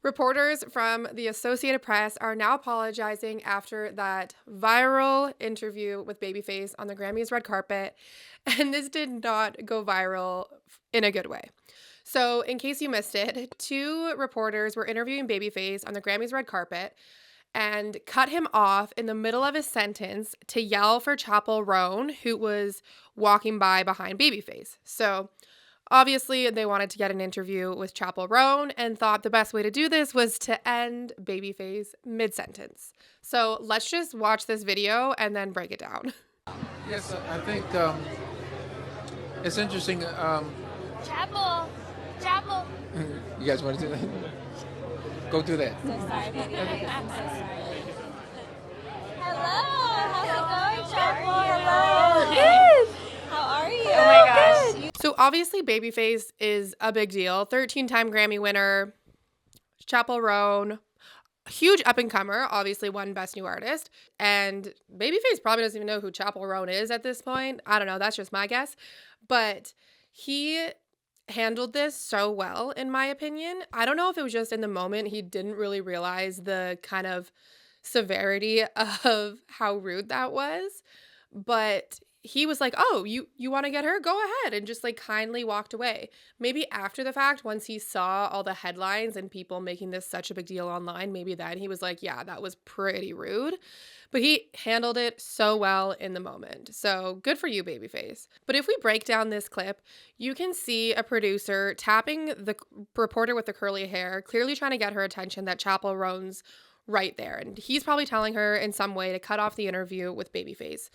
Reporters from the Associated Press are now apologizing after that viral interview with Babyface on the Grammys red carpet, and this did not go viral in a good way. So, in case you missed it, two reporters were interviewing Babyface on the Grammys red carpet and cut him off in the middle of his sentence to yell for Chappell Roan, who was walking by behind Babyface. So, obviously, they wanted to get an interview with Chappell Roan and thought the best way to do this was to end Babyface mid-sentence. So let's just watch this video and then break it down. Yes, I think it's interesting. Chappell. You guys want to do that? Go do that. So sorry, baby. I'm so sorry. Hello. How's it going, Chappell? Hello. Yes. How are you? Oh my gosh. So obviously Babyface is a big deal. 13-time Grammy winner, Chappell Roan, huge up-and-comer, obviously won Best New Artist. And Babyface probably doesn't even know who Chappell Roan is at this point. I don't know. That's just my guess. But he handled this so well, in my opinion. I don't know if it was just in the moment he didn't really realize the kind of severity of how rude that was. But he was like, oh, you want to get her? Go ahead. And just like kindly walked away. Maybe after the fact, once he saw all the headlines and people making this such a big deal online, maybe then he was like, yeah, that was pretty rude. But he handled it so well in the moment. So good for you, Babyface. But if we break down this clip, you can see a producer tapping the reporter with the curly hair, clearly trying to get her attention that Chappell Roan's right there. And he's probably telling her in some way to cut off the interview with Babyface.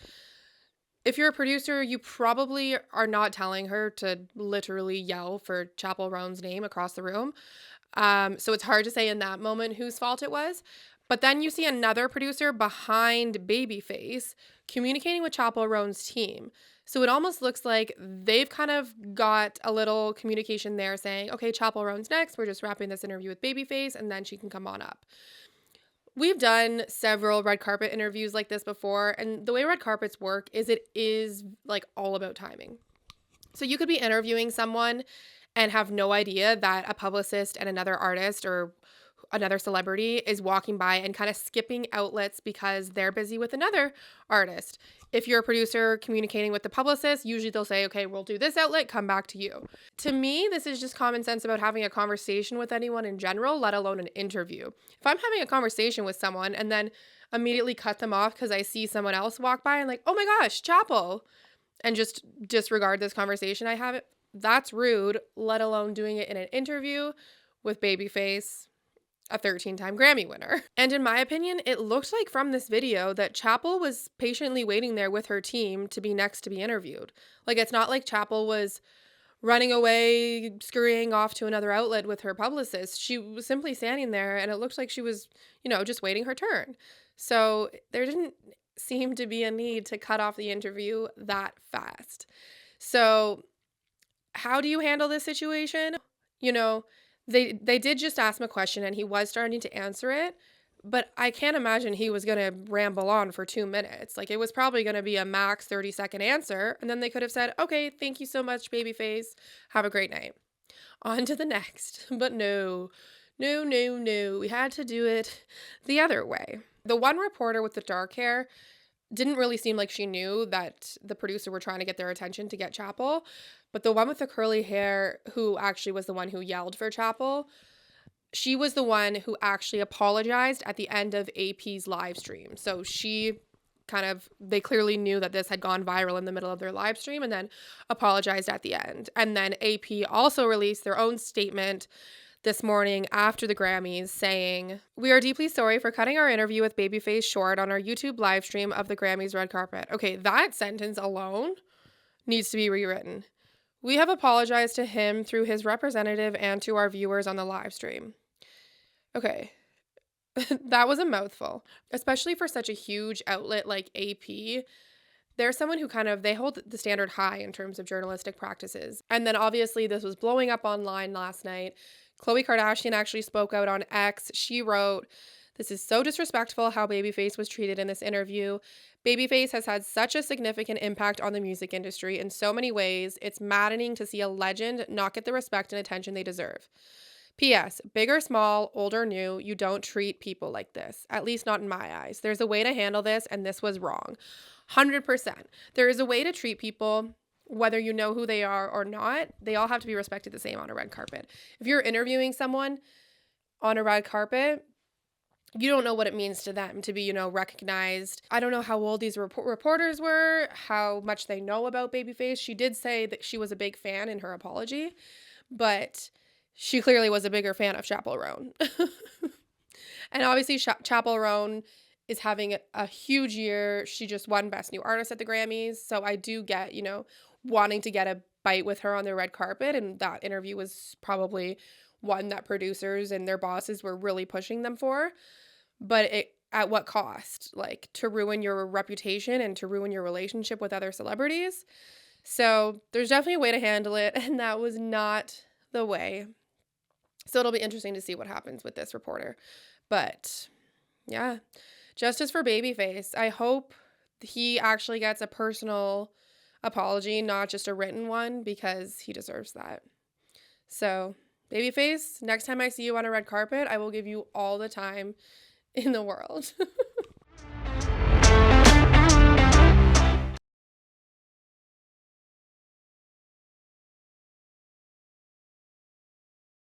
If you're a producer, you probably are not telling her to literally yell for Chappell Roan's name across the room. So it's hard to say in that moment whose fault it was. But then you see another producer behind Babyface communicating with Chappell Roan's team. So it almost looks like they've kind of got a little communication there saying, okay, Chappell Roan's next. We're just wrapping this interview with Babyface, and then she can come on up. We've done several red carpet interviews like this before, and the way red carpets work is it is like all about timing. So you could be interviewing someone and have no idea that a publicist and another artist or another celebrity is walking by and kind of skipping outlets because they're busy with another artist. If you're a producer communicating with the publicist, usually they'll say, okay, we'll do this outlet, come back to you. To me, this is just common sense about having a conversation with anyone in general, let alone an interview. If I'm having a conversation with someone and then immediately cut them off because I see someone else walk by and like, oh my gosh, Chappell, and just disregard this conversation I have, that's rude, let alone doing it in an interview with Babyface, a 13-time Grammy winner. And in my opinion, it looked like from this video that Chappell was patiently waiting there with her team to be next to be interviewed. Like, it's not like Chappell was running away, scurrying off to another outlet with her publicist. She was simply standing there, and it looked like she was, just waiting her turn. So there didn't seem to be a need to cut off the interview that fast. So how do you handle this situation? They did just ask him a question and he was starting to answer it, but I can't imagine he was going to ramble on for 2 minutes. Like, it was probably going to be a max 30-second answer, and then they could have said, okay, thank you so much, Babyface. Have a great night. On to the next. But no. We had to do it the other way. The one reporter with the dark hair didn't really seem like she knew that the producer were trying to get their attention to get Chappell. But the one with the curly hair, who actually was the one who yelled for Chappell, she was the one who actually apologized at the end of AP's live stream. So they clearly knew that this had gone viral in the middle of their live stream and then apologized at the end. And then AP also released their own statement this morning after the Grammys saying, "We are deeply sorry for cutting our interview with Babyface short on our YouTube live stream of the Grammys red carpet." Okay, that sentence alone needs to be rewritten. "We have apologized to him through his representative and to our viewers on the live stream." Okay, that was a mouthful, especially for such a huge outlet like AP. They're someone who they hold the standard high in terms of journalistic practices. And then obviously this was blowing up online last night. Khloé Kardashian actually spoke out on X. She wrote, "This is so disrespectful how Babyface was treated in this interview. Babyface has had such a significant impact on the music industry in so many ways. It's maddening to see a legend not get the respect and attention they deserve. P.S. Big or small, old or new, you don't treat people like this. At least not in my eyes. There's a way to handle this, and this was wrong. 100%. There is a way to treat people, whether you know who they are or not. They all have to be respected the same on a red carpet. If you're interviewing someone on a red carpet, you don't know what it means to them to be, recognized. I don't know how old these reporters were, how much they know about Babyface. She did say that she was a big fan in her apology, but she clearly was a bigger fan of Chappell Roan. And obviously Chappell Roan is having a huge year. She just won Best New Artist at the Grammys. So I do get, wanting to get a bite with her on the red carpet. And that interview was probably one that producers and their bosses were really pushing them for. But at what cost? Like, to ruin your reputation and to ruin your relationship with other celebrities. So there's definitely a way to handle it. And that was not the way. So it'll be interesting to see what happens with this reporter. But yeah, justice for Babyface. I hope he actually gets a personal apology, not just a written one, because he deserves that. So Babyface, next time I see you on a red carpet, I will give you all the time in the world.